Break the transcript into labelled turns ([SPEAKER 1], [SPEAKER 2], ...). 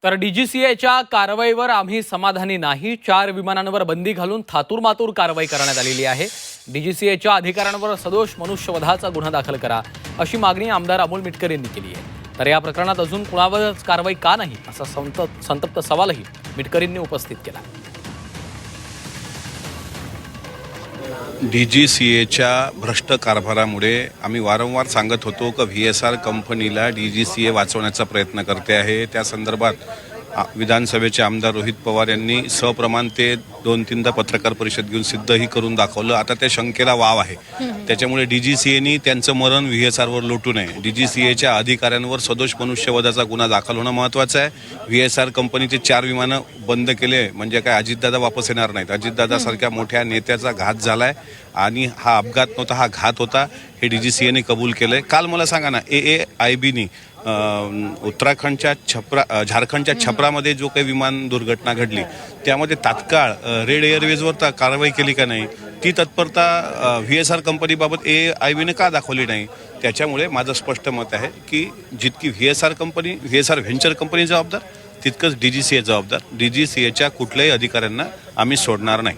[SPEAKER 1] तर डीजीसीएच्या कारवाईवर आम्ही समाधानी नाही। 4 विमानांवर बंदी घालून थातूरमातूर कारवाई करण्यात आलेली आहे। डीजीसीएच्या अधिकाऱ्यांवर सदोष मनुष्यवधाचा गुन्हा दाखल करा अशी मागणी आमदार अमोल मिटकर यांनी केली आहे। तर या प्रकरणात अजून कुणावरच कारवाई का नाही असा संतप्त सवालही मिटकर यांनी उपस्थित केला।
[SPEAKER 2] डीजीसीएच्या भ्रष्ट कारभारामुळे आम्ही वारंवार सांगत होतो की व्हीएसआर कंपनीला डीजीसीए वाचवण्याचा प्रयत्न करते आहे। त्या संदर्भात विधानसभेचे आमदार रोहित पवार यांनी सप्रमाण ते 2-3दा पत्रकार परिषद घेऊन सिद्धही करून दाखवलं। आता त्या शंकेला वाव आहे, त्याच्यामुळे डीजीसीएनी त्यांचं मरण व्हीएसआरवर लोटू नये। डीजीसीएच्या अधिकाऱ्यांवर सदोष मनुष्यवधाचा गुन्हा दाखल होणं महत्त्वाचं आहे। व्हीएसआर कंपनीचे 4 विमानं बंद केले म्हणजे काय अजितदादा वापस येणार नाहीत। अजितदादासारख्या मोठ्या नेत्याचा घात झालाय आणि हा अपघात नव्हता, हा घात होता, हे डीजीसीएने कबूल केलंय। काल मला सांगा ना, AAIBनी उत्तराखंडच्या झारखंडच्या छपरामध्ये जो काही विमान दुर्घटना घडली त्यामध्ये तात्काळ रेड एअरवेजवर कारवाई केली का नाही, ती तत्परता व्हीएसआर कंपनीबाबत AAIBने का दाखवली नाही। त्याच्यामुळे माझं स्पष्ट मत आहे की जितकी व्हीएसआर व्हेंचर कंपनी जबाबदार तितकंच डीजीसीए जबाबदार। डीजीसीएच्या कुठल्याही अधिकाऱ्यांना आम्ही सोडणार नाही।